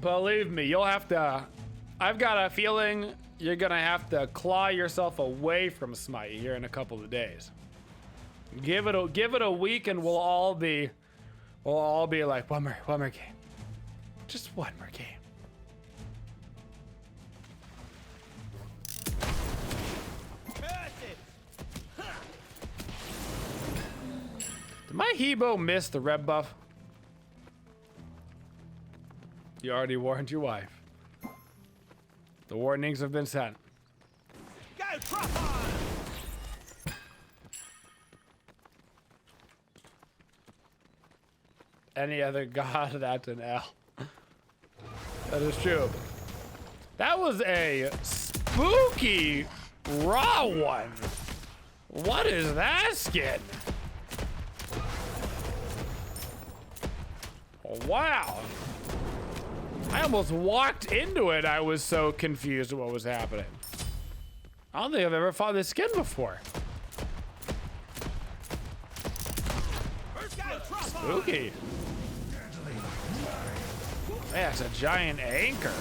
Believe me, you'll have to. I've got a feeling you're gonna have to claw yourself away from Smite here in a couple of days. Give it a week, and we'll all be like one more game, just one more game. Did my Hebo miss the red buff? You already warned your wife. The warnings have been sent. Go, drop on! Any other god, that's an L. That is true. That was a spooky raw one. What is that skin? Oh, wow. I almost walked into it. I was so confused at what was happening. I don't think I've ever fought this skin before. Spooky. Yeah, it's a giant anchor.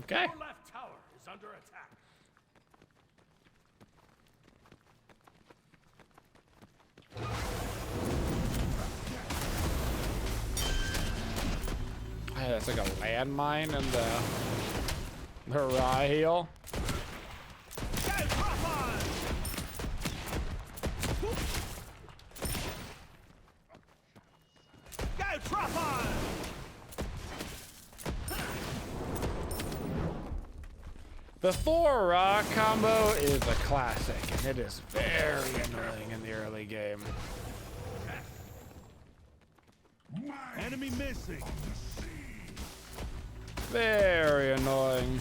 Okay. Your left tower is under attack. Hey, that's like a landmine in the raw heel. Go, drop on! Go, drop on! The Thor Raw combo is a classic, and it is very annoying in the early game. Enemy missing. Very annoying.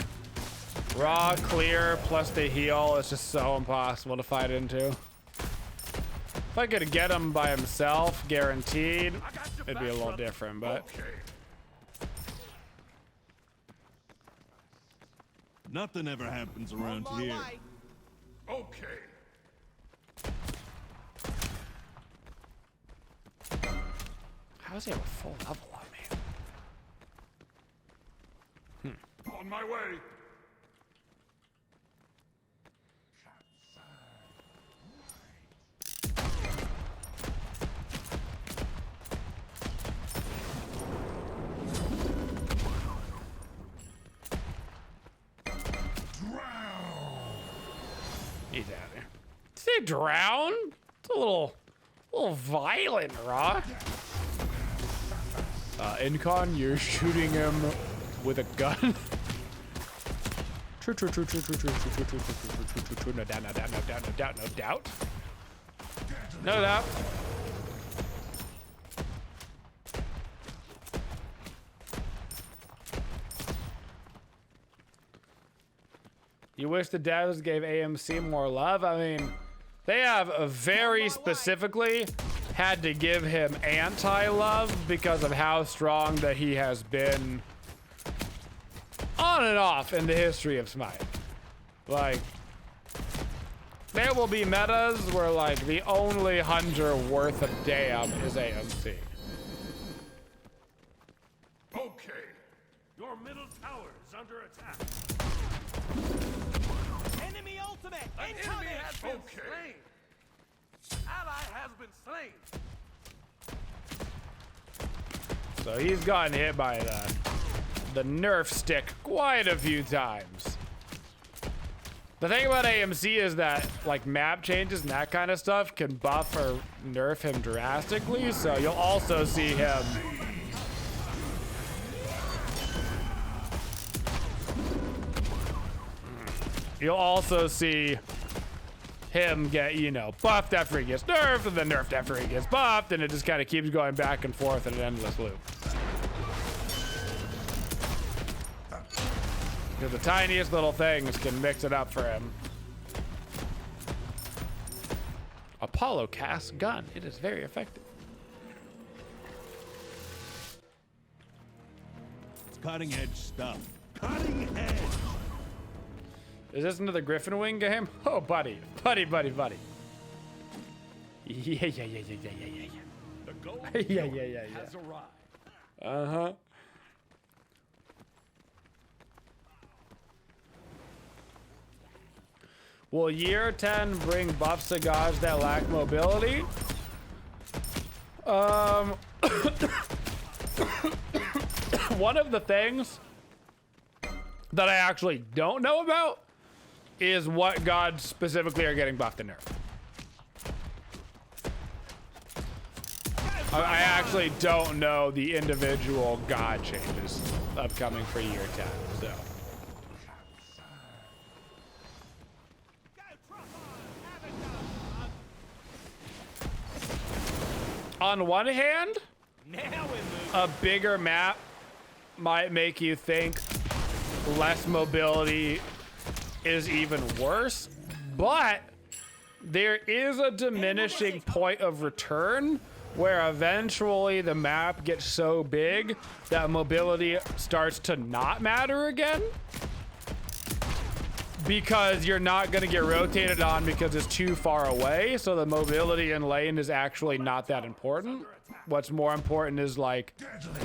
Raw clear plus the heal is just so impossible to fight into. If I could get him by himself, guaranteed, it'd be a little different, but... Okay. Nothing ever happens around here. Okay. How does he have a full level on me? On my way. He's out there. Did they drown? It's a little violent, Raw. Incon, you're shooting him with a gun. True. No doubt. No doubt. You wish the devs gave AMC more love? I mean, they have very specifically had to give him anti-love because of how strong that he has been on and off in the history of Smite. Like, there will be metas where like the only hunter worth a damn is AMC. Okay. Your middle tower is under attack. Enemy ultimate! An enemy has been slain! Ally has been slain! So he's gotten hit by the nerf stick quite a few times. The thing about AMC is that like map changes and that kind of stuff can buff or nerf him drastically, so you'll also see him get, you know, buffed after he gets nerfed, and then nerfed after he gets buffed, and it just kind of keeps going back and forth in an endless loop. Because the tiniest little things can mix it up for him. Apollo casts gun. It is very effective. cutting edge stuff. Cutting edge. Is this another Griffonwing game? Oh, buddy. Buddy. Yeah. The gold Yeah. has arrived. Uh-huh. Will year 10 bring buffs to gods that lack mobility? One of the things that I actually don't know about is what gods specifically are getting buffed and nerfed. I actually don't know the individual god changes upcoming for year 10, so. On one hand, a bigger map might make you think less mobility is even worse, but there is a diminishing point of return where eventually the map gets so big that mobility starts to not matter again, because you're not going to get rotated on because it's too far away. So the mobility in lane is actually not that important. What's more important is like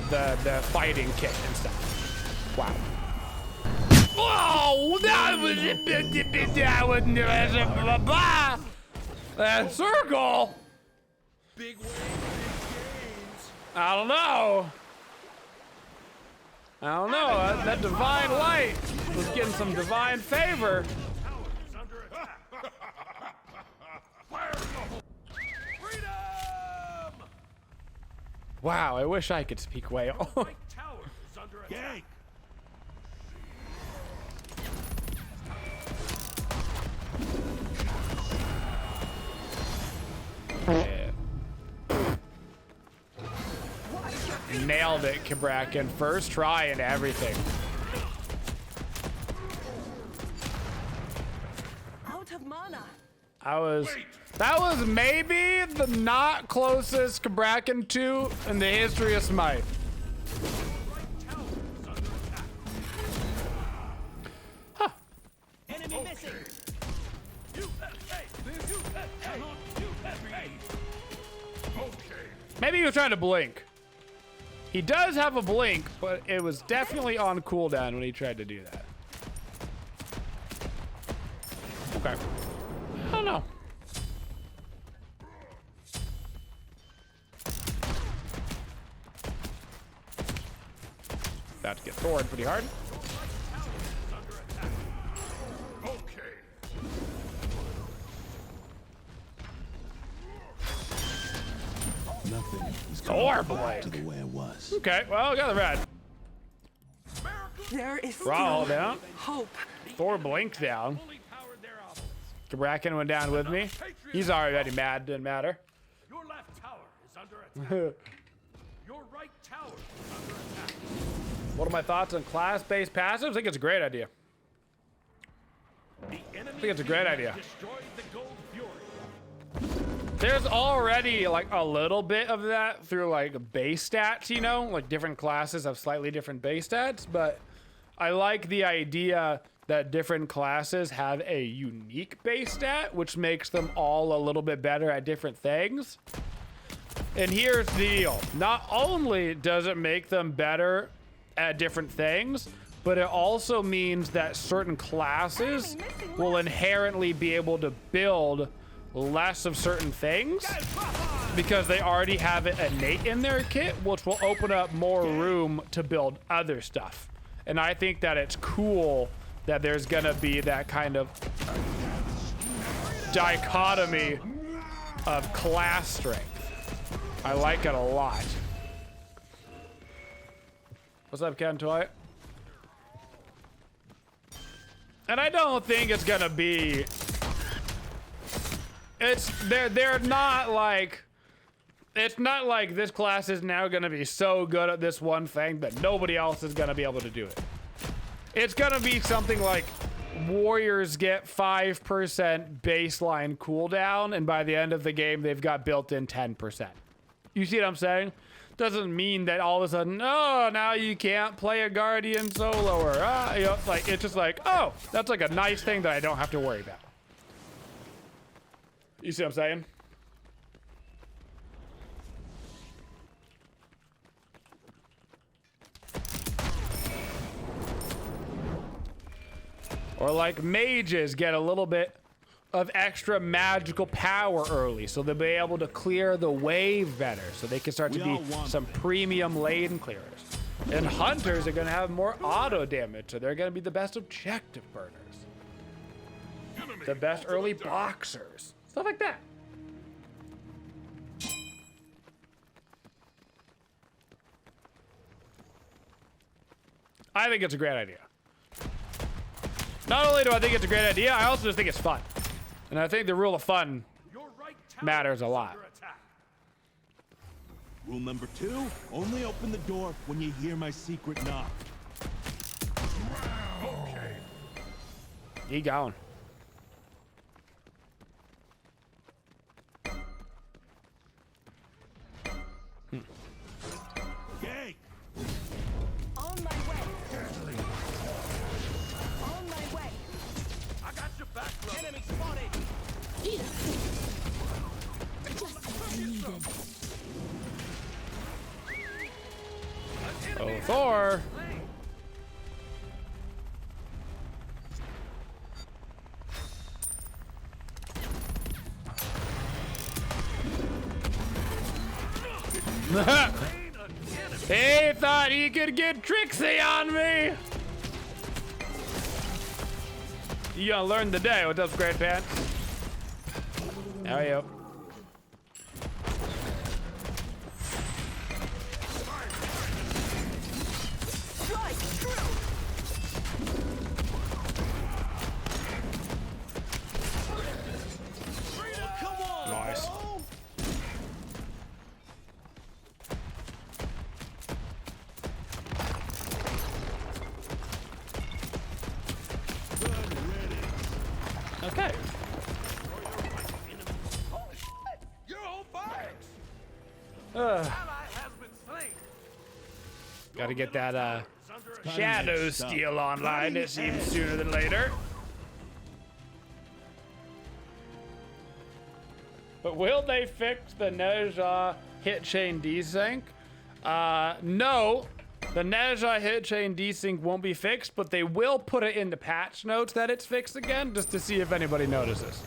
the fighting kit and stuff. Wow. Oh, that was that circle. Big wins, big gains. I don't know. That divine light was getting some divine favor. Wow, I wish I could speak whale. Yank. Yeah. Nailed it, Kabrakan. First try and everything. Out of mana. That was maybe the not closest Kabrakan 2 in the history of Smite. Huh. Enemy missing. Maybe he was trying to blink. He does have a blink, but it was definitely on cooldown when he tried to do that. Okay. I don't know. About to get Thored pretty hard. Nothing is Thor going back to blink. the way it was. Okay, well, got the red. There is Raw still down. hope. Thor blinked down. Kabrakan went down with me. He's already mad, didn't matter. Your left tower is under attack. Your right tower is under attack. What are my thoughts on class-based passives? I think it's a great idea. The enemy think it's a great team idea. has destroyed the Gold Fury. There's already like a little bit of that through like base stats, you know, like different classes have slightly different base stats, but I like the idea that different classes have a unique base stat, which makes them all a little bit better at different things. And here's the deal. Not only does it make them better at different things, but it also means that certain classes will inherently be able to build less of certain things because they already have it innate in their kit, which will open up more room to build other stuff. And I think that it's cool that there's gonna be that kind of dichotomy of class strength. I like it a lot. What's up, Ken Toy? And I don't think it's gonna be. They're not like. It's not like this class is now gonna be so good at this one thing that nobody else is gonna be able to do it. It's gonna be something like warriors get 5% baseline cooldown, and by the end of the game, they've got built-in 10%. You see what I'm saying? Doesn't mean that all of a sudden, oh, now you can't play a Guardian solo or, you know, it's just like, oh, that's like a nice thing that I don't have to worry about. You see what I'm saying? Or like mages get a little bit of extra magical power early, so they'll be able to clear the wave better, so they can start to be some premium lane clearers. And hunters are gonna have more auto damage, so they're gonna be the best objective burners. The best early boxers. Stuff like that. I think it's a great idea. Not only do I think it's a great idea, I also just think it's fun. And I think the rule of fun matters a lot. Rule number 2, only open the door when you hear my secret knock. Okay. He gone. Gang! On my way. On my way. I got your back, brother. Enemy spotted. Oh, Thor. He thought he could get tricksy on me. You gonna learn the day. What's up, Great Pants? How are you? Strike true. Come on. Nice. Okay. You're on fire. Ally has been slain. Gotta get that Is under attack. Shadow Steel online, it seems, sooner than later. But will they fix the Nezha hit chain desync? No. The Nezha hit chain desync won't be fixed, but they will put it in the patch notes that it's fixed again, just to see if anybody notices.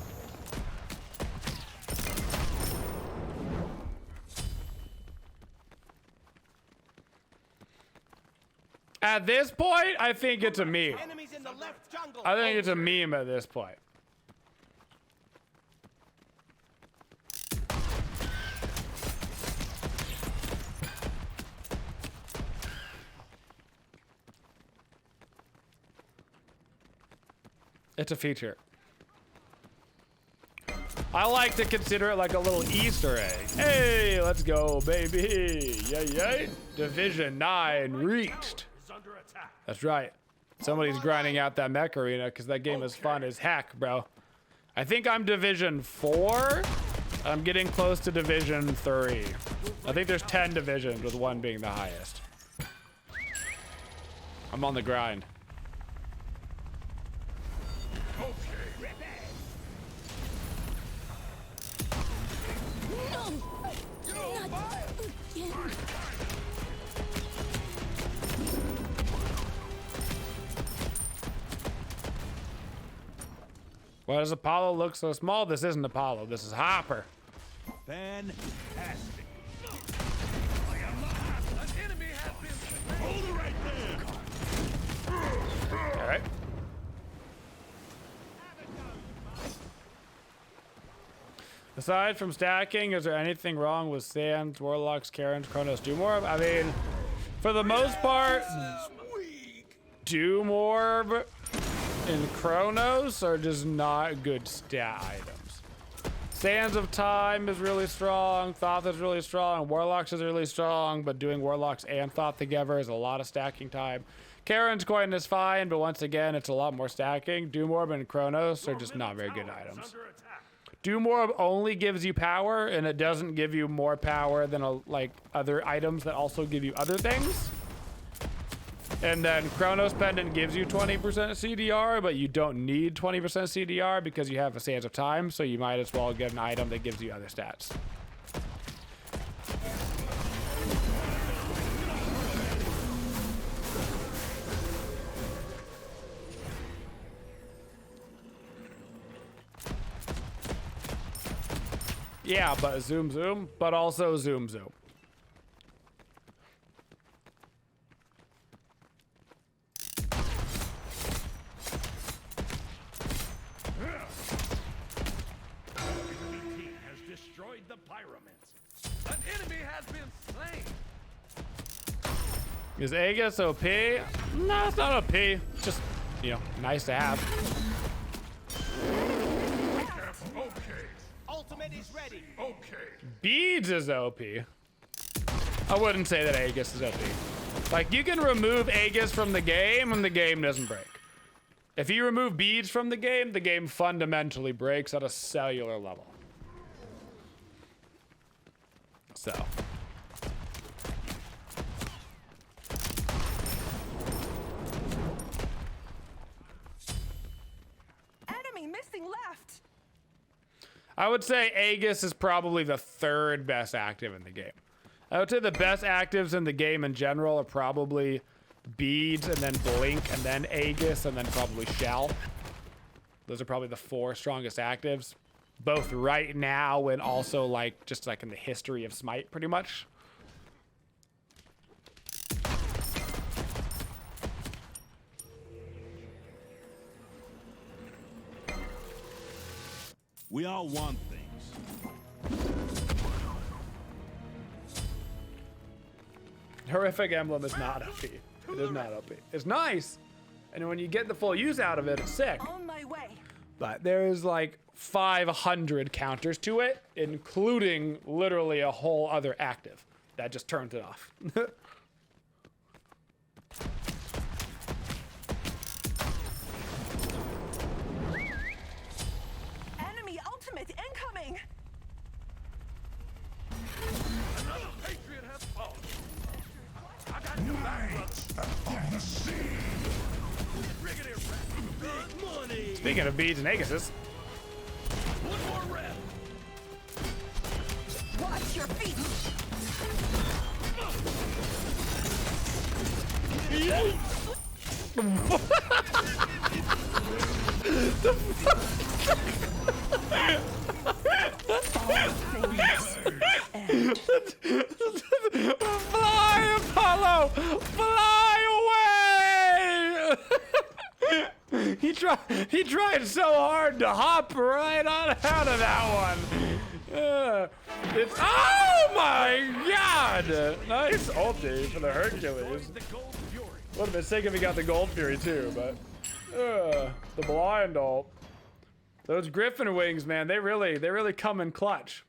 At this point, I think it's a meme. Enemies in the left jungle. I think it's a meme at this point. It's a feature. I like to consider it like a little Easter egg. Hey, let's go, baby. Yay, yay. Division 9 reached. Is under attack. That's right. Somebody's grinding out that mech arena because that game is fun as heck, bro. I think I'm Division 4. I'm getting close to Division 3. I think there's 10 divisions, with 1 being the highest. I'm on the grind. Why does Apollo look so small? This isn't Apollo. This is Hopper. Fantastic. An enemy has been slain. Hold it right there. All right. Aside from stacking, is there anything wrong with Sands, Warlocks, Karens, Chronos, Doomorb? I mean, for the most part, Doomorb and Chronos are just not good stat items. Sands of Time is really strong, Thoth is really strong, Warlocks is really strong, but doing Warlocks and Thoth together is a lot of stacking time. Karen's Coin is fine, but once again, it's a lot more stacking. Doomorb and Chronos are just not very good items. Do more only gives you power, and it doesn't give you more power than like other items that also give you other things. And then Chronos Pendant gives you 20% CDR, but you don't need 20% CDR because you have a Sands of Time, so you might as well get an item that gives you other stats. Yeah, but zoom zoom, but also zoom zoom. Enemy team has destroyed the pyramids. An enemy has been slain. Is Aegis OP? No, it's not OP. It's just, you know, nice to have. Okay. Ultimate is ready. Okay. Beads is OP. I wouldn't say that Aegis is OP. Like, you can remove Aegis from the game and the game doesn't break. If you remove beads from the game fundamentally breaks at a cellular level. So. Enemy missing left. I would say Aegis is probably the third best active in the game. I would say the best actives in the game in general are probably Beads, and then Blink, and then Aegis, and then probably Shell. Those are probably the four strongest actives. Both right now and also like just like in the history of Smite, pretty much. We all want things. Horrific Emblem is not OP. It is not OP. It's nice, and when you get the full use out of it, it's sick. On my way. But there's like 500 counters to it, including literally a whole other active that just turns it off. Enemy ultimate incoming. Another patriot has fallen. I got your back, brother. Brigadier Rat. Big money. Speaking of beads and Aegises, One more rep. Watch your feet. fly, Apollo! Fly away! He tried so hard to hop right on out of that one. It's, oh my god! Nice ulti for the Hercules. The gold fury. Would have been sick if he got the Gold Fury too, but the blind ult. Those Griffonwings, man, they really come in clutch.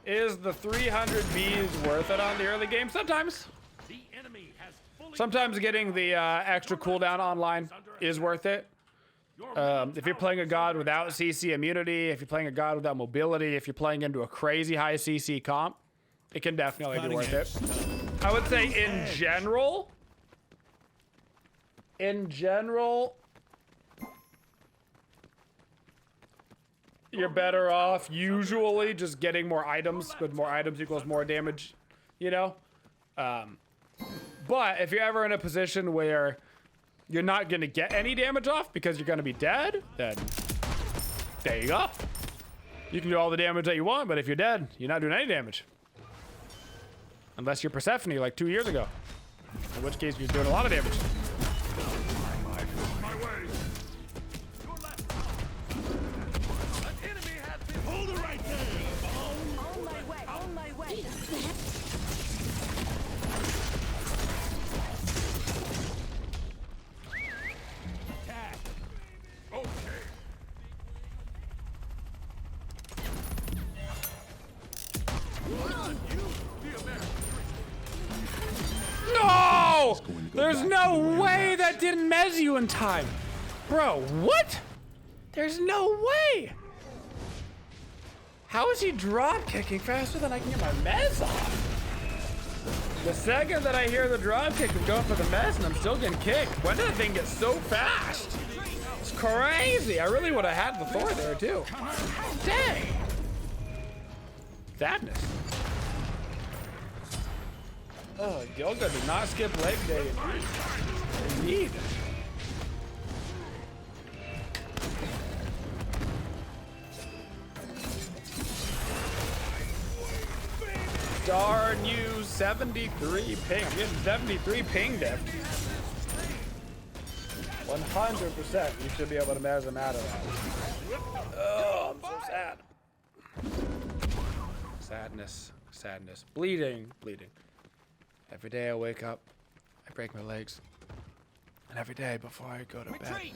Is the 300 Bs worth it on the early game? Sometimes. The enemy has fully Sometimes getting the extra cooldown online is worth it. If you're playing a god without CC immunity, if you're playing a god without mobility, if you're playing into a crazy high CC comp, it can definitely be worth it. I would say in general, you're better off usually just getting more items, because more items equals more damage, you know? But if you're ever in a position where you're not going to get any damage off because you're going to be dead, then there you go. You can do all the damage that you want, but if you're dead, you're not doing any damage. Unless you're Persephone like 2 years ago. In which case, you're doing a lot of damage. my way. Your left. An enemy has been. Hold it right there! On my way. On my way. Okay. One on you, the American. No! There's no way that didn't mez you in time. Bro, what? There's no way. How is he drop kicking faster than I can get my mez off? The second that I hear the drop kick, I'm going for the mez and I'm still getting kicked. When did that thing get so fast? It's crazy. I really would have had the Thor there too. Dang. Sadness. Oh, Gilga did not skip leg day. Indeed. Darn you, 73 ping. I'm getting 73 ping depth. 100% you should be able to mez him out of that. Oh, I'm so sad. Sadness, sadness. Bleeding, bleeding. Every day I wake up, I break my legs. And every day before I go to bed,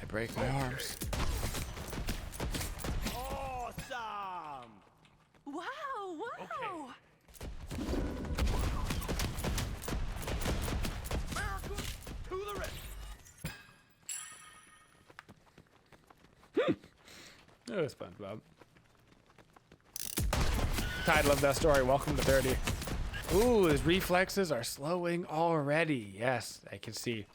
I break my arms. Awesome! Wow, wow. America to the rescue. It was SpongeBob. Title of that story, welcome to 30. Ooh, his reflexes are slowing already. Yes, I can see.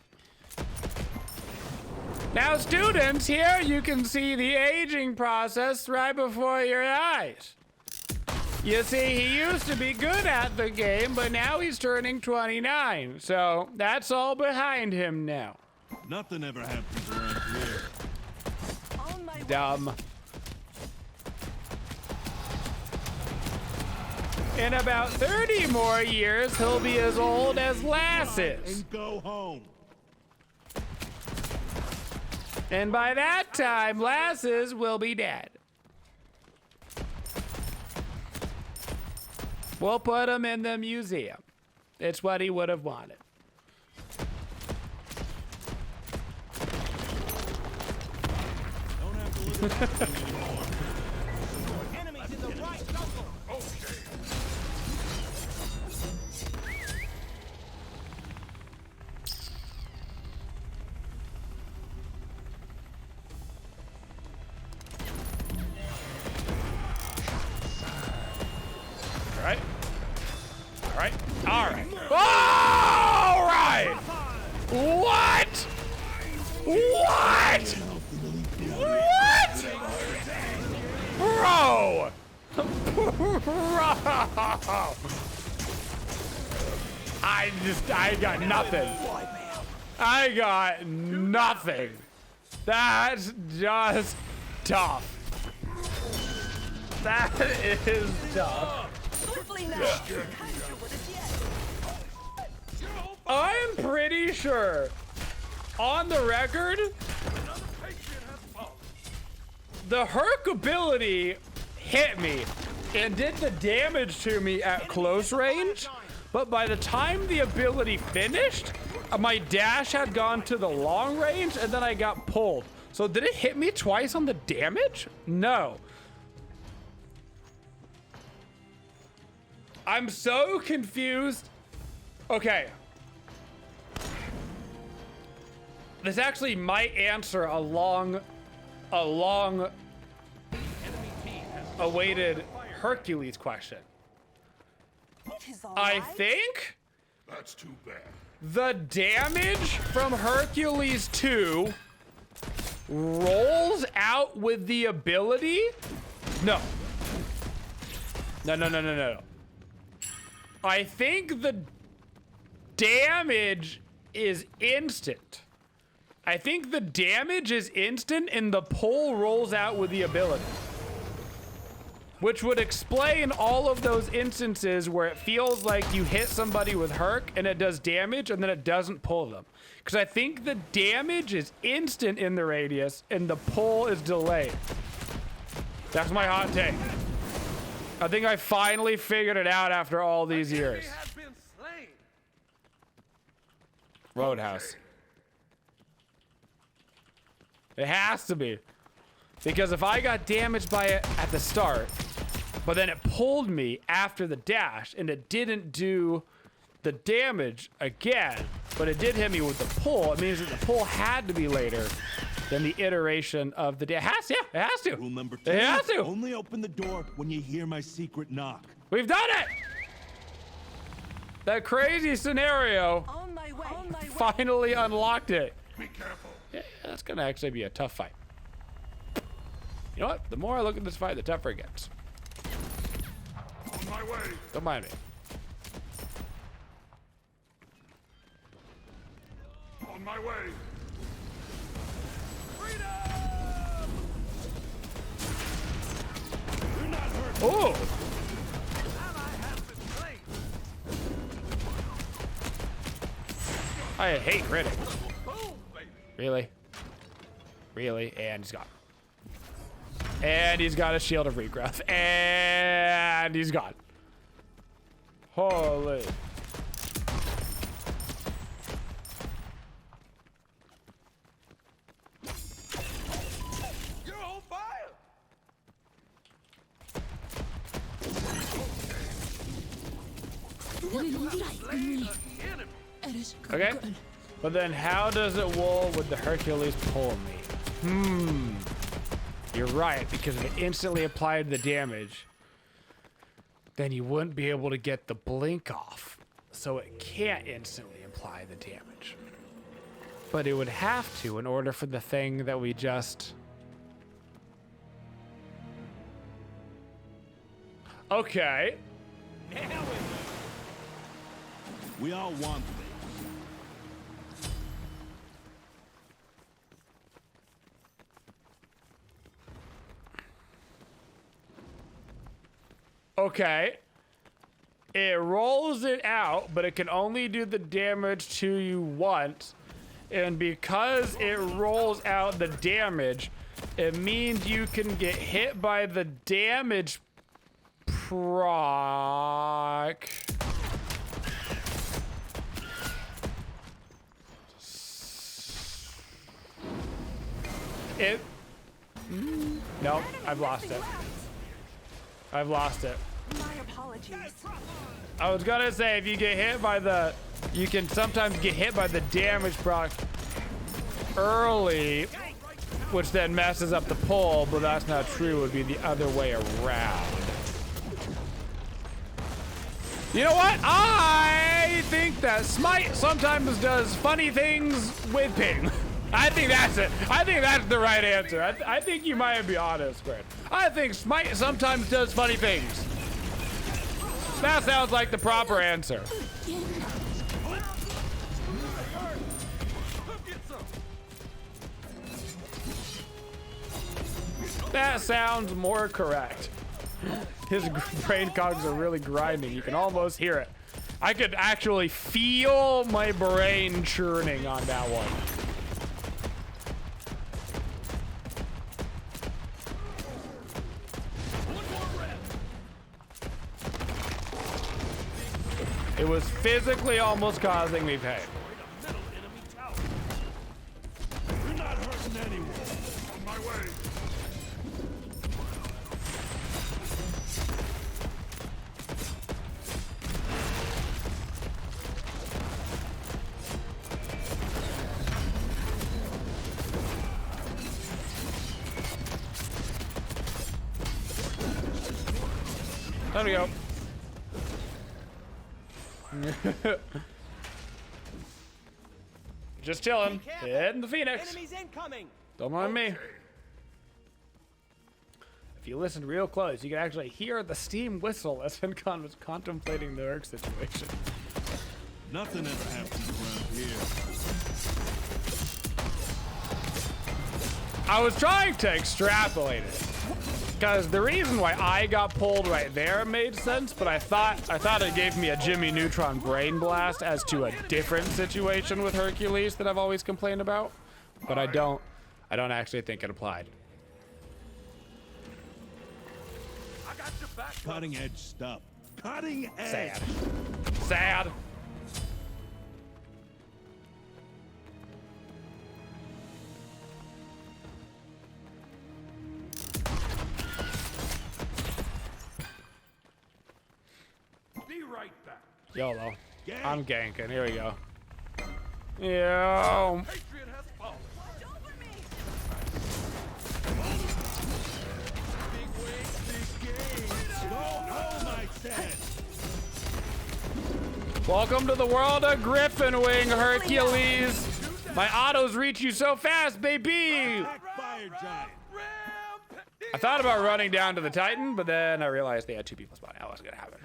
Now, students, here you can see the aging process right before your eyes. You see, he used to be good at the game, but now he's turning 29. So that's all behind him now. Nothing ever happens around here. On my way. Dumb. In about 30 more years, he'll be as old as Lass is. And go home. And by that time, Lasses will be dead. We'll put him in the museum. It's what he would have wanted. Don't have to look at that thing anymore. Enemies in the right jungle. Okay. All right. All right. All right. All right. What? What? What? Bro. Bro. I got nothing. I got nothing. That's just tough. That is tough. Swiftly now. Can't do with it yet. I'm pretty sure, on the record, Another patient has fallen. the Herc ability hit me and did the damage to me at close range, but by the time the ability finished, my dash had gone to the long range and then I got pulled. So did it hit me twice on the damage? No. I'm so confused. Okay. This actually might answer a long awaited Hercules question. It is all I right. think That's too bad. the damage from Hercules 2 rolls out with the ability. No. No. I think the damage is instant. I think the damage is instant and the pull rolls out with the ability. Which would explain all of those instances where it feels like you hit somebody with Herc and it does damage and then it doesn't pull them. Because I think the damage is instant in the radius and the pull is delayed. That's my hot take. I think I finally figured it out after all these years. Enemy has been slain. Roadhouse. It has to be. Because if I got damaged by it at the start, but then it pulled me after the dash and it didn't do the damage again, but it did hit me with the pull. It means that the pull had to be later than the iteration of the day. It has to. Rule number 2. It has to. Only open the door when you hear my secret knock. We've done it. That crazy scenario On my way. On my way. finally unlocked it. Be careful. Yeah, that's gonna actually be a tough fight. You know what? The more I look at this fight, the tougher it gets. On my way. Don't mind me. On my way. Oh! I hate critics. Boom, baby. Really? Really? And he's gone. And he's got a shield of regrowth. And he's gone. Holy. You're on fire. Enemy. Okay. But then how does it roll with the Hercules pull me? You're right, because if it instantly applied the damage, then you wouldn't be able to get the blink off. So it can't instantly apply the damage. But it would have to in order for the thing that we just... Okay. We all want things. Okay. It rolls it out, but it can only do the damage to you once. And because it rolls out the damage, it means you can get hit by the damage proc. Nope, I've lost it. I've lost it. My apologies. I was gonna say, if you get hit by the, you can sometimes get hit by the damage proc early, which then messes up the pull, but that's not true. It would be the other way around. You know what? I think that Smite sometimes does funny things with ping. I think that's it. I think that's the right answer. I think you might be honest, Squared. I think Smite sometimes does funny things. That sounds like the proper answer. That sounds more correct. His brain cogs are really grinding. You can almost hear it. I could actually feel my brain churning on that one. It was physically almost causing me pain. You're not hurting anyone. On my way. There we go. Just chilling. Hitting the Phoenix. Enemies incoming. Don't mind me. If you listen real close, you can actually hear the steam whistle as Incon was contemplating the Urk situation. Nothing ever happens around here. I was trying to extrapolate it. Because the reason why I got pulled right there made sense, but I thought it gave me a Jimmy Neutron brain blast as to a different situation with Hercules that I've always complained about. But I don't actually think it applied. I got your back. Cutting edge stuff. Cutting edge. Sad. Sad. Be right back. YOLO. I'm ganking. Here we go. Yeah. Patriot has fallen. Watch over me. Big wing, big game. Go home, I said. Welcome to the world of Griffonwing, Hercules. My autos reach you so fast, baby. Attack fire giant. I thought about running down to the Titan, but then I realized they had 2 people spawning. That wasn't gonna happen.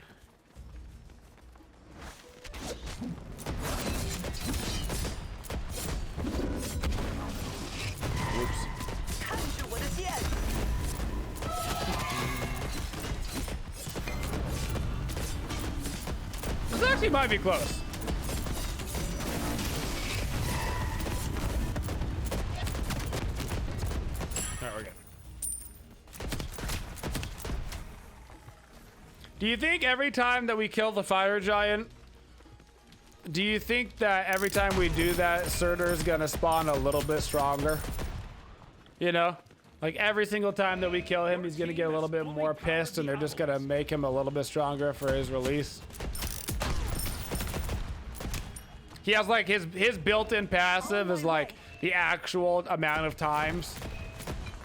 Oops. Kanju with a jet. This actually might be close. Alright, we're good. Do you think every time that we kill the fire giant, do you think that every time we do that, Surtur's gonna spawn a little bit stronger? You know? Like every single time that we kill him, he's gonna get a little bit more pissed and they're just gonna make him a little bit stronger for his release. He has like his built-in passive is like the actual amount of times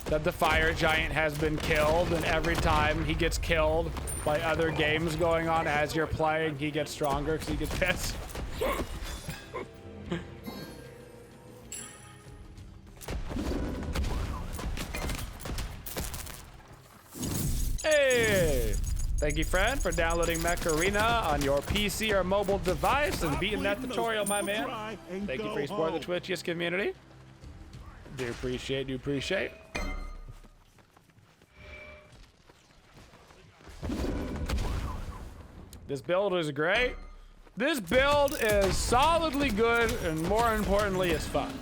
that the fire giant has been killed, and every time he gets killed by other games going on as you're playing, he gets stronger because he gets pissed. Hey! Thank you, friend, for downloading Mech Arena on your PC or mobile device and beating that tutorial, my man. Thank you for your support of the Twitchiest community. Do appreciate, do appreciate. This build is great. This build is solidly good and more importantly, it's fun.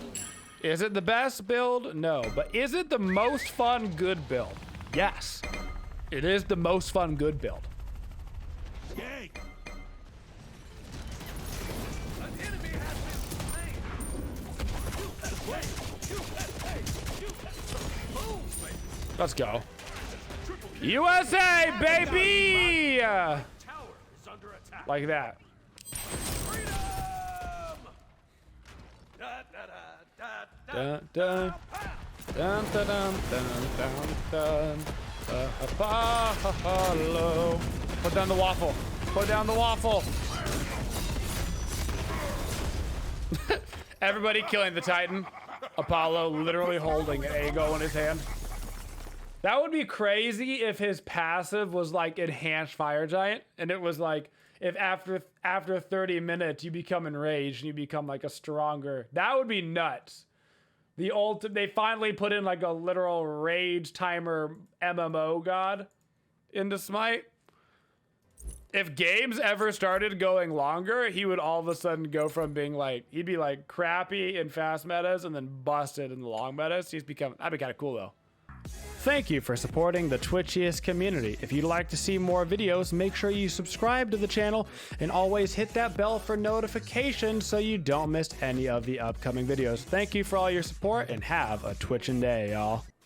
Is it the best build? No. But is it the most fun good build? Yes. It is the most fun good build. Yay. An enemy has been slain. Let's go. USA, baby! Tower is under attack. Like that. Freedom! Da, da, da, da, da. Dun, dun, dun, dun, dun, dun, dun. Apollo. Put down the waffle. Put down the waffle. Everybody killing the Titan. Apollo literally holding an Ago in his hand. That would be crazy if his passive was like enhanced fire giant, and it was like if after 30 minutes you become enraged and you become like a stronger. That would be nuts. They finally put in like a literal rage timer MMO god into Smite. If games ever started going longer, he would all of a sudden go from being like, he'd be like crappy in fast metas and then busted in the long metas. That'd be kind of cool though. Thank you for supporting the Twitchiest community. If you'd like to see more videos, make sure you subscribe to the channel and always hit that bell for notifications so you don't miss any of the upcoming videos. Thank you for all your support and have a twitching day, y'all.